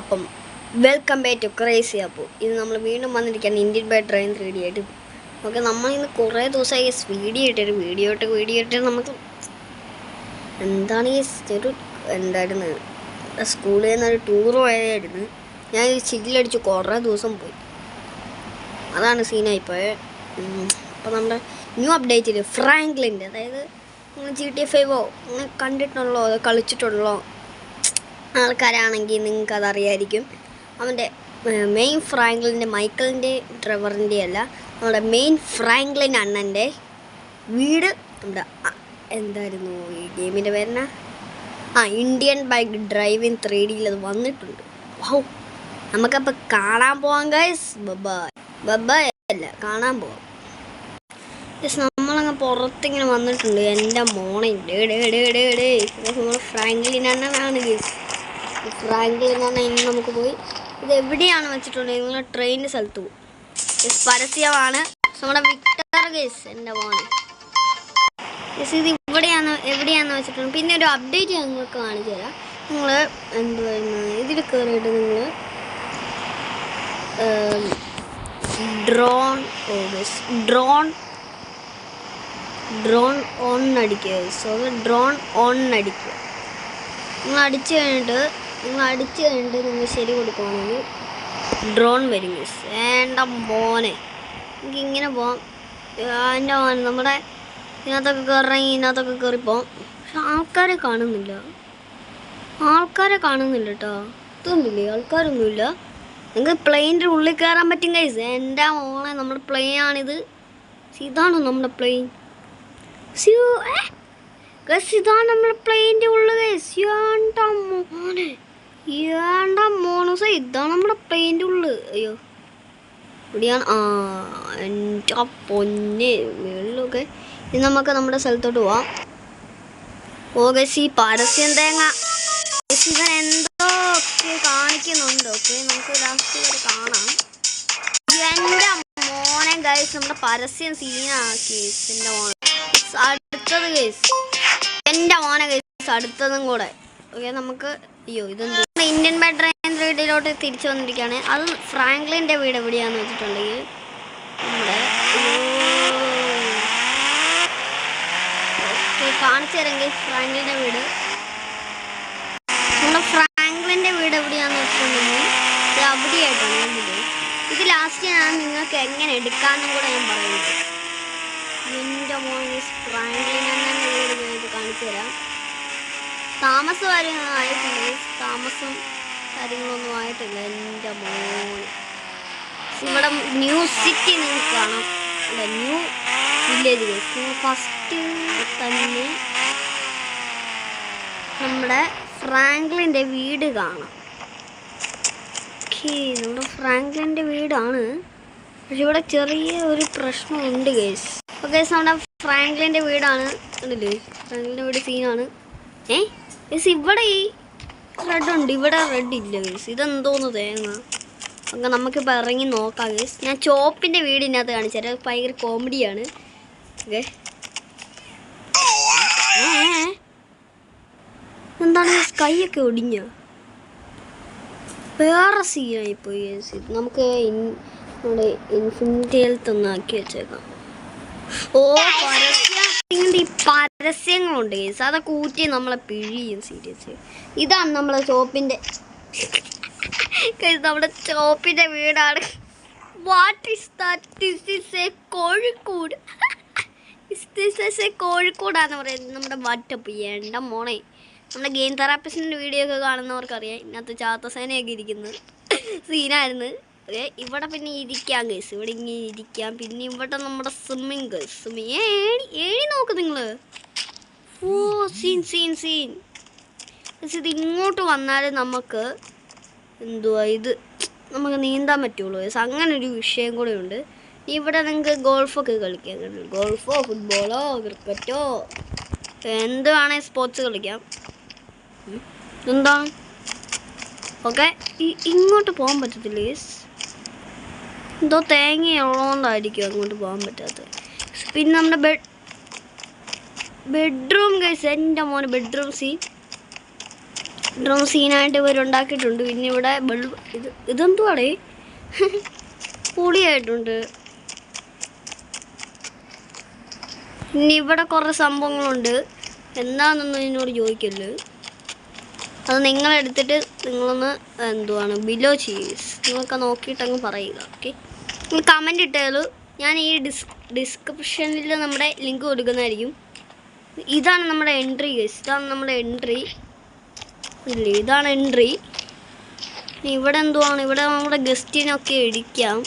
അപ്പം welcome back to crazy Appu. ഇത് നമ്മൾ വീണ്ടും വന്നിരിക്കുകയാണ് ഇന്ത്യൻ ബൈ ട്രെയിൻ 3D ആയിട്ട്. ഓക്കെ, നമ്മളിന്ന് കുറേ ദിവസമായി വീഡിയോ ഇട്ട് നമുക്ക് എന്താണ് ഒരു എന്തായിരുന്നു സ്കൂളിൽ നിന്നൊരു ടൂർ പോയായിരുന്നു. ഞാൻ ഈ ചില്ലടിച്ച് കുറേ ദിവസം പോയി, അതാണ് സീനായിപ്പോയത്. അപ്പോൾ നമ്മുടെ ന്യൂ അപ്ഡേറ്റിൽ ഫ്രാങ്ക്ലിൻ്റെ, അതായത് നിങ്ങൾ GTA 5 നിങ്ങൾ കണ്ടിട്ടുള്ളോ അതോ കളിച്ചിട്ടുള്ളോ ആൾക്കാരാണെങ്കിൽ നിങ്ങൾക്ക് അതറിയായിരിക്കും. അവൻ്റെ മെയിൻ ഫ്രാങ്ക്ലിൻ്റെ, മൈക്കിളിൻ്റെ ട്രെവറിൻ്റെ അല്ല, നമ്മുടെ മെയിൻ ഫ്രാങ്ക്ലിൻ അണ്ണൻ്റെ വീട് നമ്മുടെ എന്തായിരുന്നു ഈ ഗെയിമിൻ്റെ പേരെന്നാ, ഇന്ത്യൻ ബൈക്ക് ഡ്രൈവിംഗ് 3D അത് വന്നിട്ടുണ്ട്. വൗ, നമുക്കപ്പോൾ കാണാൻ പോവാം ഗൈസ്. ബബായ് അല്ല, കാണാൻ പോവാം. നമ്മളങ്ങ് പുറത്തിങ്ങനെ വന്നിട്ടുണ്ട്. എൻ്റെ മോണെ നമ്മുടെ ഫ്രാങ്ക്ലിൻ അണ്ണനാണ് ഗൈസ്. ഫ്രാങ്ക്ലിൻ അണ്ണൻ ഇന്ന് നമുക്ക് പോയി ഇത് എവിടെയാണ് വെച്ചിട്ടുണ്ടെങ്കിൽ നിങ്ങൾ ട്രെയിനിൻ്റെ സ്ഥലത്ത് പോകും. പരസ്യമാണ് നമ്മുടെ വിക്ടർ ഗൈസ്, എൻ്റെ മോനെ. ഇത് എവിടെയാണെന്ന് വെച്ചിട്ടുണ്ട്. പിന്നെ ഒരു അപ്ഡേറ്റ് ഞങ്ങൾക്ക് കാണിച്ചു തരാം. നിങ്ങൾ എന്ത് പറയുന്നത്, ഇതിൽ കയറിയിട്ട് നിങ്ങൾ ഡ്രോൺ ഓൺ അടിക്കുക. സോ ഡ്രോൺ ഓൺ അടിക്കുക. നിങ്ങൾ അടിച്ചു കഴിഞ്ഞിട്ട് നിങ്ങൾ ശരി കൊടുക്കുകയാണെങ്കിൽ ഡ്രോൺ വരും. എൻ്റെ മോനെ, എനിക്ക് ഇങ്ങനെ പോവാം. എൻ്റെ മോനെ, നമ്മുടെ ഇതിനകത്തൊക്കെ കയറിപ്പോവാം. പക്ഷെ ആൾക്കാരെ കാണുന്നില്ല കേട്ടോ. ഇതൊന്നുമില്ലേ, ആൾക്കാരൊന്നുമില്ല. നിങ്ങൾക്ക് പ്ലെയിനിൻ്റെ ഉള്ളിൽ കയറാൻ പറ്റും ഗൈസ്. എൻ്റെ മോനെ, നമ്മുടെ പ്ലെയിൻ ആണിത്. ഇതാണോ നമ്മുടെ പ്ലെയിൻ? ഇതാണ് നമ്മുടെ പ്ലെയിൻ്റെ ഉള്ളിൽ ഗൈസ്. ഇതാണ് നമ്മുടെ പ്ലെയിൻ്റെ ഉള്ളിൽ. അയ്യോ, ഇവിടെയാണ്. എൻ്റെ പൊന്നെ വെള്ളമൊക്കെ. ഇത് നമുക്ക് നമ്മുടെ സ്ഥലത്തോട്ട് പോവാം. ഗൈസ്, ഈ പരസ്യം തേങ്ങ ഇവൻ എന്തൊക്കെ കാണിക്കുന്നുണ്ട്. ഓക്കെ, നമുക്ക് ലാസ്റ്റ് വരെ കാണാം. എൻ്റെ മോനെ ഗൈസ്, നമ്മുടെ പരസ്യം സീനാക്കി. എൻ്റെ മോനെ അടുത്തത് ഗൈസ്, എൻ്റെ മോനെ ഗൈസ്, അടുത്തതും കൂടെ. ഓക്കെ, നമുക്ക് ഇതെന്ത് ഇന്ത്യൻ ബൈ ട്രെയിൻ 3Dയിലോട്ട് തിരിച്ചു വന്നിരിക്കുകയാണ്. അത് ഫ്രാങ്ക്ലിൻ്റെ വീട് എവിടെയാണെന്ന് വെച്ചിട്ടുണ്ടെങ്കിൽ നമ്മുടെ കാണിച്ചു തരാമെങ്കിൽ ഫ്രാങ്ക്ലിൻ്റെ വീട്, നമ്മുടെ ഫ്രാങ്ക്ലിൻ്റെ വീട് എവിടെയാണെന്ന് വെച്ചിട്ടുണ്ടെങ്കിൽ ഇത് അവിടെയായിട്ടാണ്. ഇത് ലാസ്റ്റ് ഞാൻ നിങ്ങൾക്ക് എങ്ങനെ എടുക്കാമെന്നും കൂടെ ഞാൻ പറയുന്നത്. എൻ്റെ മോനെ, ഫ്രാങ്ക്ലിൻ അണ്ണൻ്റെ വീട് ഞാൻ ഇത് കാണിച്ചു തരാം. താമസം കാര്യങ്ങളൊന്നും ആയിട്ടില്ല. എൻ്റെ മോനെ, ഇവിടെ ന്യൂ സിറ്റി നിങ്ങൾക്ക് കാണാം. New village. ഫസ്റ്റ് തന്നെ നമ്മുടെ ഫ്രാങ്ക്ലിൻ്റെ വീട് കാണാം. ഓക്കെ, നമ്മുടെ ഫ്രാങ്ക്ലിൻ്റെ വീടാണ്. പക്ഷെ ഇവിടെ ചെറിയ ഒരു പ്രശ്നമുണ്ട് ഗൈസ്. ഓക്കെ, നമ്മുടെ ഫ്രാങ്ക്ലിൻ്റെ വീടാണ്. കണ്ടില്ലേ, ഫ്രാങ്ക്ലിൻ്റെ വീട് സീനാണ്. ഗൈസ്, ഇവിടെ ഈ റെഡ് ഉണ്ട്, ഇവിടെ റെഡ് ഇല്ല ഗൈസ്. ഇതെന്തോന്ന് തേങ്ങ. ഓക്കെ, നമുക്കിപ്പോൾ ഇറങ്ങി നോക്കാം ഗൈസ്. ഞാൻ ചോപ്പിൻ്റെ വീടിനകത്ത് കാണിച്ചു തരാം. ഭയങ്കര കോമഡിയാണ്. ഓക്കെ, എന്താണ് കൈയൊക്കെ ഒടിഞ്ഞ വേറെ സീനായിപ്പോയി ഗൈസ്. നമുക്ക് നമ്മുടെ ഇൻഫിനിറ്റി ഹെൽത്ത് ഒന്ന് ആക്കി വെച്ചേക്കാം. ഈ പരസ്യങ്ങളുണ്ട് ഗൈസ്, അതൊക്കെ ഊറ്റി നമ്മളെ പിഴിയും സീരിയസ്. ഇതാണ് നമ്മളെ ചോപ്പിൻ്റെ നമ്മുടെ ചോപ്പിൻ്റെ വീടാണ്. What is that? This is a Kozhikode. കോഴിക്കോടാന്ന് പറയുന്നത് നമ്മുടെ വാട്ടപ്പ്. എൻ്റെ മോണെ, നമ്മുടെ ഗെയിം തെറാപ്പിസ്റ്റിൻ്റെ വീഡിയോ ഒക്കെ കാണുന്നവർക്കറിയാം. ഇതിനകത്ത് ചാത്തസേനയൊക്കെ ഇരിക്കുന്നത് സീനായിരുന്നു. ഓക്കെ, ഇവിടെ പിന്നെ ഇരിക്കാം ഗൈസ്, ഇവിടെ ഇങ്ങനെ ഇരിക്കാം. പിന്നെ ഇവിടെ നമ്മുടെ സ്വിമ്മിങ് ഗൈസ്, ഏഴി നോക്ക് നിങ്ങൾ. സീൻ. ഇത് ഇങ്ങോട്ട് വന്നാൽ നമുക്ക് എന്തുവാ ഇത് നമുക്ക് നീന്താൻ പറ്റുള്ളൂ ഗൈസ്. അങ്ങനെ ഒരു വിഷയം കൂടെ ഉണ്ട്. ഇവിടെ നിങ്ങൾക്ക് ഗോൾഫൊക്കെ കളിക്കാം. ഗോൾഫോ ഫുട്ബോളോ ക്രിക്കറ്റോ എന്ത് വേണേൽ സ്പോർട്സ് കളിക്കാം. എന്താണ്? ഓക്കെ, ഇങ്ങോട്ട് പോകാൻ പറ്റത്തില്ല ഗൈസ്. എന്തോ തേങ്ങയുള്ളതുകൊണ്ടായിരിക്കും അങ്ങോട്ട് പോകാൻ പറ്റാത്തത്. പിന്നെ നമ്മുടെ ബെഡ്റൂം ഗൈസ്, എൻ്റെ മോന് ബെഡ്റൂം സീൻ. ഡ്രോൺ സീനായിട്ട് ഇവരുണ്ടാക്കിയിട്ടുണ്ട്. പിന്നെ ഇവിടെ ഇതെന്തുവാടേ പൊളിയായിട്ടുണ്ട്. ഇനി ഇവിടെ കുറേ സംഭവങ്ങളുണ്ട്. എന്താണെന്നൊന്നും എന്നോട് ചോദിക്കല്ല്. അത് നിങ്ങളെടുത്തിട്ട് നിങ്ങളൊന്ന് എന്തുവാണ് ബിലോ ചെയ്യേഴ്സ് നിങ്ങൾക്ക് നോക്കിയിട്ടങ്ങ് പറയുക. ഓക്കെ, നിങ്ങൾ കമൻ്റ് ഇട്ടാൽ ഞാൻ ഈ ഡിസ്ക്രിപ്ഷനിൽ നമ്മുടെ ലിങ്ക് കൊടുക്കുന്നതായിരിക്കും. ഇതാണ് നമ്മുടെ എൻട്രി ഗൈസ്. ഇതാണ് നമ്മുടെ എൻട്രി. ഇല്ലേ, ഇതാണ് എൻട്രി. ഇവിടെ എന്തുവാണ്, ഇവിടെ നമ്മുടെ ഗസ്റ്റിനൊക്കെ ഇടിക്കാം.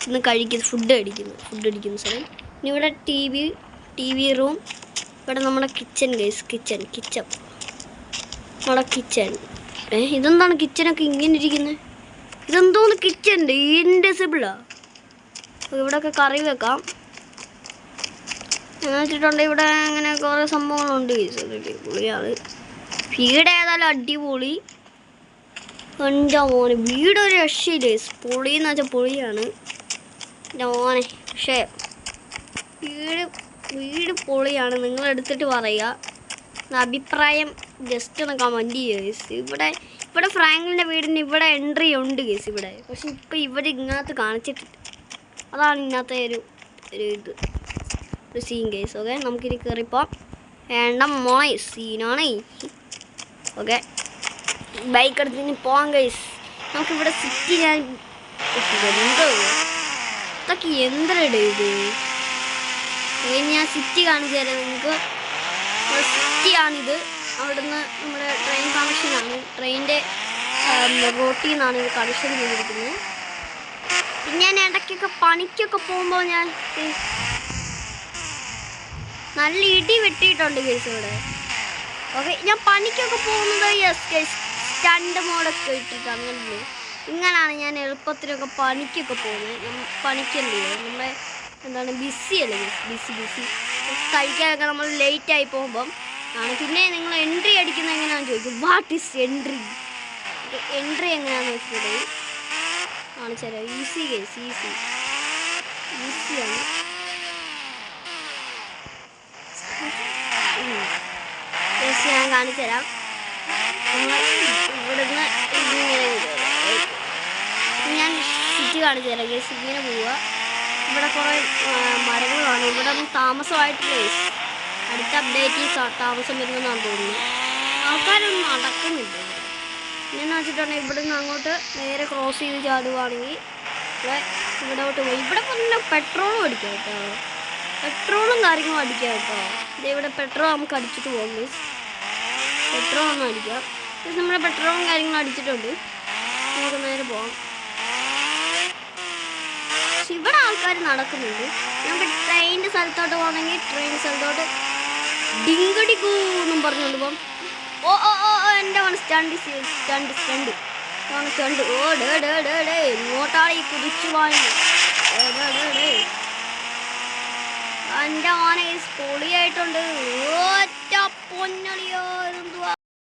ഇന്ന് കഴിക്കുന്നത് ഫുഡ് അടിക്കുന്ന സ്ഥലം. ഇനി ഇവിടെ ടി വി റൂം. ഇവിടെ നമ്മുടെ കിച്ചൺ ഗൈസ്. കിച്ചൺ നമ്മുടെ കിച്ചൺ. ഇതെന്താണ് കിച്ചണൊക്കെ ഇങ്ങനെ ഇരിക്കുന്നത്? ഇതെന്തോന്ന് കിച്ചൻ്റെ ഇൻഡിസിബിളാ. ഇവിടെയൊക്കെ കറി വെക്കാം എന്ന് വെച്ചിട്ടുണ്ടെങ്കിൽ ഇവിടെ അങ്ങനെ കുറേ സംഭവങ്ങളുണ്ട് ഗൈസ്. പൊളിയാണ് വീട്. ഏതായാലും അടിപൊളി. എൻ്റെ മോനെ വീടൊരു രക്ഷയില്ലേ. പൊളിയെന്ന് വെച്ചാൽ പൊളിയാണ് എൻ്റെ മോനെ. പക്ഷേ വീട് പൊളിയാണ്. നിങ്ങളെടുത്തിട്ട് പറയുക അഭിപ്രായം. ജസ്റ്റ് ഒന്ന് കമൻറ്റ് ചെയ്യുക. ഇവിടെ ഫ്രാങ്ക്ലിൻ്റെ വീടിന് ഇവിടെ എൻട്രി ഉണ്ട് കേസ് ഇവിടെ. പക്ഷെ ഇപ്പോൾ ഇവർ ഇങ്ങനത്ത് കാണിച്ചിട്ടില്ല. അതാണ് ഇന്നത്തെ ഒരു സീൻ കേസ്. ഓക്കെ, നമുക്കിനി കയറിപ്പോൾ വേണ്ട മോണേ സീനാണേ. ഓക്കെ, ബൈക്ക് എടുത്തിന് പോവാം ഗൈസ്. നമുക്കിവിടെ സിറ്റി ഞാൻ എന്തോ ഇതൊക്കെ എന്തരടേ ഇത്. ഞാൻ സിറ്റി കാണിച്ചു തരാം നിങ്ങൾക്ക്. സിറ്റിയാണിത്. അവിടുന്ന് നമ്മുടെ ട്രെയിൻ കണക്ഷനാണ്. ട്രെയിനിൻ്റെ റോട്ടിൽ നിന്നാണ് ഇത് കണക്ഷൻ ചെയ്തിരിക്കുന്നത്. ഞാൻ ഇടയ്ക്കൊക്കെ പണിക്കൊക്കെ പോകുമ്പോൾ ഞാൻ നല്ല ഇടി വെട്ടിയിട്ടുണ്ട് കേസ് ഇവിടെ. ഓക്കെ, ഞാൻ പണിക്കൊക്കെ പോകുന്നത് സ്റ്റണ്ട് മോഡൊക്കെ ഇട്ടിട്ടാണ്. ഇങ്ങനെയാണ് ഞാൻ എളുപ്പത്തിനൊക്കെ പണിക്കൊക്കെ പോകുന്നത്. പണിക്കല്ലേ നമ്മുടെ എന്താണ് ബിസി അല്ലേ ബിസി കഴിക്കാനൊക്കെ നമ്മൾ ലേറ്റായി പോകുമ്പം ആണ്. പിന്നെ നിങ്ങൾ എൻട്രി അടിക്കുന്നത് എങ്ങനെയാണെന്ന് ചോദിക്കും. വാട്ട് ഈസ് എൻട്രി എങ്ങനെയാണെന്ന് വെച്ചിട്ടുണ്ടെങ്കിൽ കാണിച്ചു തരാം. ഈസി ഈസിയാണ്. ഞാൻ കാണിച്ചു തരാം. ഇവിടുന്ന് ഇങ്ങനെ ഞാൻ സിറ്റി കാണിച്ചു തരാം കേസ്. ഇങ്ങനെ പോവുക. ഇവിടെ കുറേ മരങ്ങളാണ്. ഇവിടെ താമസമായിട്ട് അടുത്ത അപ്ഡേറ്റ് താമസം വരുമെന്നാണ് തോന്നുന്നു. ആൾക്കാരൊന്നും നടക്കുന്നില്ല. പിന്നെന്ന് വെച്ചിട്ടുണ്ടെങ്കിൽ ഇവിടെ നിന്ന് അങ്ങോട്ട് നേരെ ക്രോസ് ചെയ്ത് ചാടുവാണെങ്കിൽ ഇവിടോട്ട് പോയി. ഇവിടെ പിന്നെ പെട്രോളും അടിക്കാം കേട്ടോ. പെട്രോളും കാര്യങ്ങളും അടിക്കാം കേട്ടോ. ഇവിടെ പെട്രോൾ നമുക്ക് അടിച്ചിട്ട് പോകാം മീൻസ് പെട്രോൾ ഒന്നും അടിക്കാം. നമ്മുടെ പെട്രോളും കാര്യങ്ങളും അടിച്ചിട്ടുണ്ട്. നമുക്ക് നേരെ പോകാം. പക്ഷെ ഇവിടെ ആൾക്കാർ നടക്കുന്നുണ്ട്. നമുക്ക് ട്രെയിനിൻ്റെ സ്ഥലത്തോട്ട് പോകണമെങ്കിൽ ട്രെയിൻ സ്ഥലത്തോട്ട് ഡിങ്കടിക്കൂന്നും പറഞ്ഞുകൊണ്ട് പോകാം. എൻ്റെ സ്റ്റണ്ട് ഇങ്ങോട്ടാണ് ഈ കുതിച്ചു വാങ്ങി. എൻ്റെ മോനെ പൊളിയായിട്ടുണ്ട്. ഒറ്റ പൊന്നളിയോ എന്തുവാ.